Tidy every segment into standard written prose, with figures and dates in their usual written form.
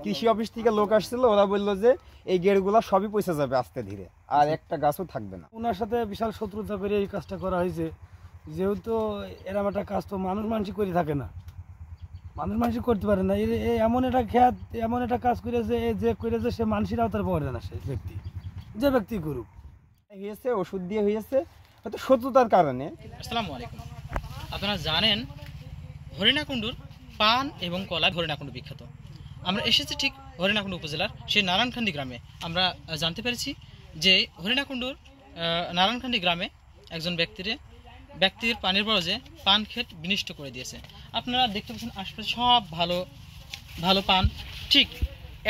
কৃষি অফিস থেকে লোক আসছিল, ওরা বললো যে এই গেটগুলো সবই পয়সা যাবে আস্তে ধীরে, আর একটা গাছও থাকবে না। ওনার সাথে বিশাল শত্রুতা করে এই কাজটা করা হয়েছে, যেহেতু এরকম একটা কাজ তো মানুষ করে থাকে না, মানুষ করতে পারে না। এই এমন একটা খ্যাত, এমন একটা কাজ করেছে, যে করেছে সে মানুষের আওতার পারে না, সে ব্যক্তি যে ব্যক্তি করুক। হয়েছে ওষুধ দিয়ে হয়েছে, হয়তো শত্রুতার কারণে। আসসালামু আলাইকুম। আপনারা জানেন হরিণাকুণ্ডুর পান এবং কলা হরিণাকুণ্ডু বিখ্যাত। আমরা এসেছি ঠিক হরিণাকুণ্ডু উপজেলার সেই নারায়ণখান্দি গ্রামে। আমরা জানতে পেরেছি যে হরিণাকুণ্ডুর নারায়ণখান্দি গ্রামে একজন ব্যক্তির পানির বরজে পান ক্ষেত বিনষ্ট করে দিয়েছে। আপনারা দেখতে পাচ্ছেন আশপাশে সব ভালো ভালো পান, ঠিক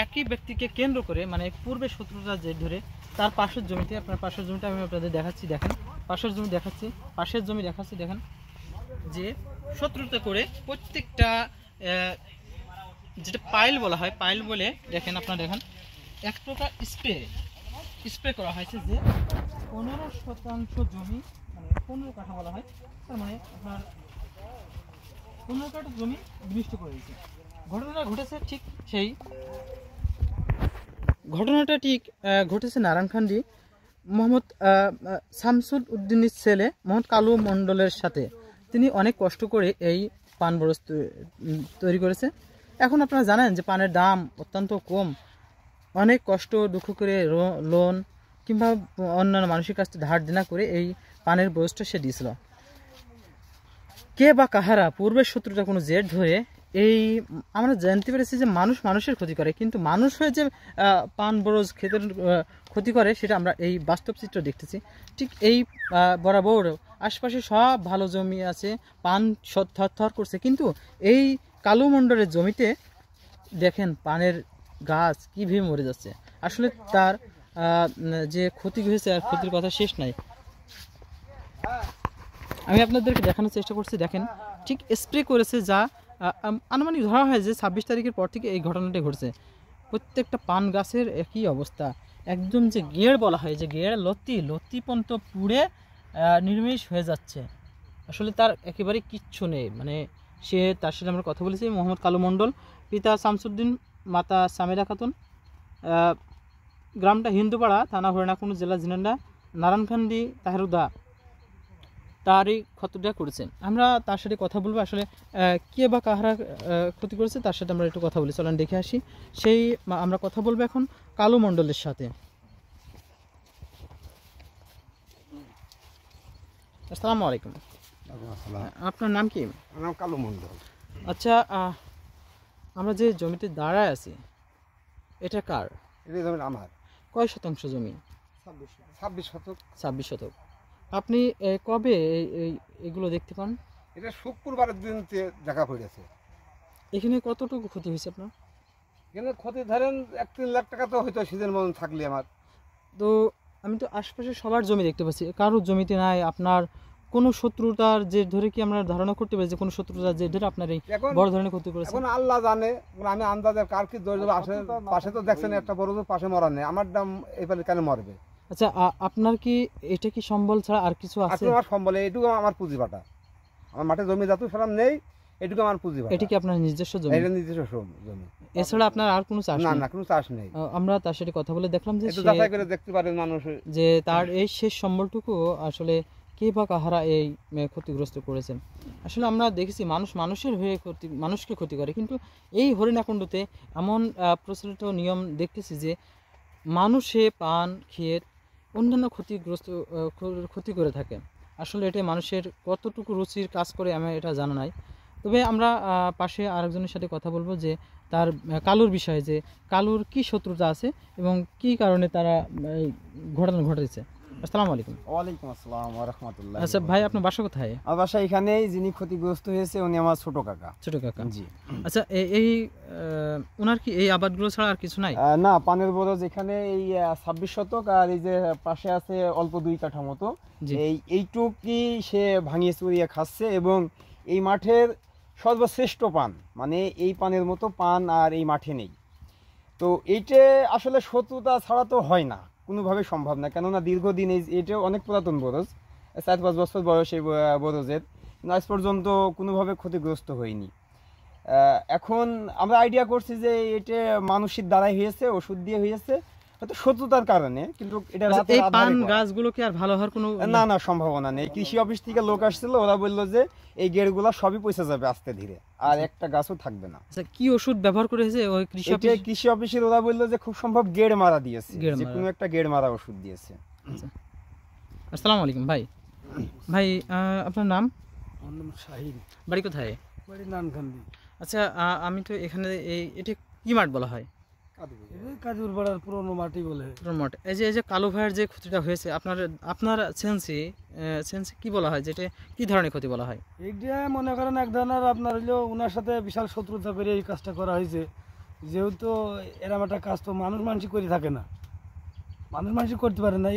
একই ব্যক্তিকে কেন্দ্র করে, মানে পূর্বে শত্রুতার জের ধরে তার পাশের জমিতে, আপনার পাশের জমিটা আমি আপনাদের দেখাচ্ছি, দেখেন পাশের জমি দেখাচ্ছি, দেখেন যে শত্রুতা করে প্রত্যেকটা যেটা পাইল বলা হয়, পাইল বলে দেখেন, আপনারা দেখেন এক প্রকার স্প্রে করা হয়েছে, যে 15% জমি, মানে 15 কাঠা বলা হয়, তার মানে আপনার 15 কাঠা জমি বিনষ্ট করে দিয়েছে। ঘটনাটা ঠিক ঘটেছে নারায়ণখান্দি মোহাম্মদ শামসুল উদ্দিনের ছেলে মোহাম্মদ কালু মণ্ডলের সাথে। তিনি অনেক কষ্ট করে এই পান বরজ তৈরি করেছে। এখন আপনারা জানেন যে পানের দাম অত্যন্ত কম, অনেক কষ্ট দুঃখ করে লোন কিংবা অন্যান্য মানুষের কাছ থেকে ধার দেনা করে এই পানের বরজটা সে দিয়েছিল। কে বা কাহারা পূর্বের শত্রুতা কোনো জের ধরে এই আমরা জানতে পেরেছি যে মানুষের ক্ষতি করে, কিন্তু মানুষ হয়ে যে পান বরজ ক্ষেতের ক্ষতি করে সেটা আমরা এই বাস্তব চিত্র দেখতেছি। ঠিক এই বরাবর আশপাশে সব ভালো জমি আছে, পান থর করছে, কিন্তু এই কালু মণ্ডলের জমিতে দেখেন পানের গাছ কীভাবে মরে যাচ্ছে। আসলে তার যে ক্ষতি হয়েছে আর ক্ষতির কথা শেষ নাই। আমি আপনাদেরকে দেখানোর চেষ্টা করছি, দেখেন ঠিক স্প্রে করেছে, যা আনুমানিক ধরা হয় যে 26 তারিখের পর থেকে এই ঘটনাটি ঘটছে। প্রত্যেকটা পান গাছের একই অবস্থা, একদম যে গেড় বলা হয়, যে গেড় লতি পর্যন্ত পুড়ে নির্মিষ হয়ে যাচ্ছে। আসলে তার একেবারে কিচ্ছু নেই, মানে তার সাথে আমরা কথা বলেছি। মোহাম্মদ কালু মণ্ডল, পিতা শামসুদ্দিন, মাতা সামিরা খাতুন, গ্রামটা হিন্দুপাড়া, থানা হরিণাকুণ্ডু, জেলা ঝিনাইদহ, নারায়ণখান্দি তাহেরুদা তারই ক্ষতিটা করেছেন। আমরা তার সাথে কথা বলবো, আসলে কে বা কাহারা ক্ষতি করেছে তার সাথে আমরা একটু কথা বলি, চলেন দেখে আসি। আমরা কথা বলবো এখন কালু মণ্ডলের সাথে। আসসালামু আলাইকুম। আপনার নাম কি? নাম কালু মণ্ডল। আচ্ছা, আমরা যে জমিতে দাঁড়ায় আছি এটা কার? এটা জমি আমার। কয় শতাংশ জমি? 26 শতক। 26 শতক। আপনি কবে এগুলো দেখতে পান? এটা শুক্রবারের দিন দেখা পড়েছে। এখানে কতটুকু ক্ষতি হয়েছে আপনার? এখানে ক্ষতি ধরেন 1-3 লাখ টাকা তো হয়তো সিজন মতন থাকলে আমার। তো আমি তো আশপাশে সবার জমি দেখতে পাচ্ছি, কারোর জমিতে নাই। আপনার কোনো শত্রুতার যে ধরে কি আমরা ধারণা করতে পারি যে কোনো শত্রুতার যে ধরে আপনার এই বড় ধরনের ক্ষতি করেছে? এখন আল্লাহ জানে, আমি আন্দাজে কার কি দোষ দেবো। পাশে তো দেখছেন একটা বড় পাশে মরা নেই, আমার দাম এবারে কেন মরবে? আচ্ছা, আপনার কি এটা কি সম্বল ছাড়া আর কিছু আছে? আমার সম্বল এটুকু, আমার পুঁজি বাটা, আমার মাঠে জমি যত সরাম নেই, এটুকু আমার পুঁজি বাটা। এটা কি আপনার নিজস্ব জমি? এটা নিজস্ব জমি, এছাড়া আপনার আর কোনো চাষ না? না, কোনো চাষ নেই। আমরা তার সাথে কথা বলে দেখলাম যে একটু যাচাই করে দেখতে পারেন মানুষ, যে তার এই শেষ সম্বলটুকু আসলে কে বা কাহারা এই ক্ষতিগ্রস্ত করেছেন। আসলে আমরা দেখেছি মানুষের হয়ে মানুষকে ক্ষতি করে, কিন্তু এই হরিণাকুণ্ডুতে এমন প্রচলিত নিয়ম দেখতেছি যে মানুষে পান ক্ষেত অন্যান্য ক্ষতি করে থাকে। আসলে এটা মানুষের কতটুকু রুচির কাজ করে আমি এটা জানা নাই। তবে আমরা পাশে আরেকজনের সাথে কথা বলবো যে তার কালুর বিষয়ে, যে কালুর কি শত্রুতা আছে এবং কি কারণে তারা এই ঘটনা ঘটেছে। আসসালামু আলাইকুম। ওয়ালাইকুম আসসালাম ওয়া রাহমাতুল্লাহ। আচ্ছা ভাই, আপনার বাসা কোথায়? আমার বাসা এখানেই। যিনি ক্ষতিগ্রস্ত হয়েছে উনি আমার ছোট কাকা। ছোট কাকা, জি। আচ্ছা, এই ওনার কি এই আবাদগুলো ছাড়া আর কিছু নাই? না, পানের বরজ এখানে এই 26 শতক, আর এই যে পাশে আছে অল্প 2 কাঠা মতো, এইটুকুই সে ভাঙিয়ে চুরিয়ে খাচ্ছে। এবং এই মাঠের সর্বশ্রেষ্ঠ পান, মানে এই পানের মতো পান আর এই মাঠে নেই। তো এইটা আসলে শত্রুতা ছাড়া তো হয় না, কোনোভাবে সম্ভব না। কেননা দীর্ঘদিন এইটাও অনেক পুরাতন বরজ, 4-5 বছর বয়স এই বরজের, আজ পর্যন্ত কোনোভাবে ক্ষতিগ্রস্ত হয়নি। এখন আমরা আইডিয়া করছি যে এটা মানুষের দ্বারাই হয়েছে, ওষুধ দিয়ে হয়েছে, হয়তো শত্রুতার কারণে, কিন্তু এটা আচ্ছা, রাতের এই আঁধারে পান করা। গাছগুলো কি আর ভালো হওয়ার কোনো না সম্ভাবনা নেই। কৃষি অফিস থেকে লোক আসছিল, ওরা বললো যে এই গেড়গুলা সবই পচে যাবে আস্তে ধীরে, আর একটা গাছও থাকবে না। আচ্ছা, কি ওষুধ ব্যবহার করেছে ওই কৃষি এটা অফিস? কৃষি অফিসের ওরা বললো যে খুব সম্ভব গেড় মারা দিয়েছে, গেড় যে মারা। কোনো একটা গেড় মারা ওষুধ দিয়েছে। আচ্ছা, আসসালামু আলাইকুম ভাই। ভাই আপনার নাম? আমার নাম শাহিন, বাড়ি কোথায়? বাড়ি নানখান্দি। আচ্ছা, আমি তো এখানে এটা কি মাঠ বলা হয়? এই কাজুর পাড়ার পুরনো মাটি বলে। পুরো মাঠ। এই যে কালো ভাইয়ের যে ক্ষতিটা হয়েছে, আপনার সেন্সে কি বলা হয়, যেটা কি ধরনের ক্ষতি বলা হয়? এইটা মনে করেন এক ধরনের আপনার হইলো ওনার সাথে বিশাল শত্রুতা করে এই কাজটা করা হয়েছে। যেহেতু এরম একটা কাজ তো মানুষ করে থাকে না, মানুষ করতে পারে না।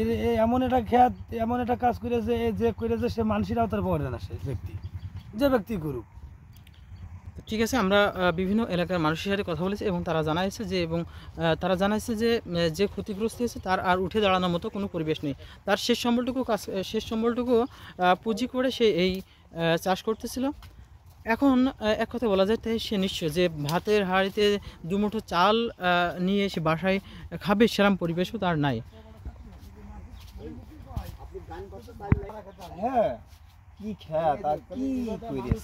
এমন একটা খেয়াত, এমন একটা কাজ করেছে, যে করেছে সে মানুষের আওতার পড়ে না, সে ব্যক্তি যে ব্যক্তি করুক। ঠিক আছে, আমরা বিভিন্ন এলাকার মানুষের সাথে কথা বলেছি এবং তারা জানাইছে যে যে ক্ষতিগ্রস্ত হয়েছে তার আর উঠে দাঁড়ানোর মতো কোনো পরিবেশ নেই। তার শেষ সম্বলটুকু পুঁজি করে সে এই চাষ করতেছিল। এখন এক কথা বলা যায়, তাই সে নিশ্চয় যে ভাতের হাঁড়িতে দুমুঠো চাল নিয়ে সে বাসায় খাবে, সেরকম পরিবেশও তার নাই। হ্যাঁ, কি খেত আর কি করেছে।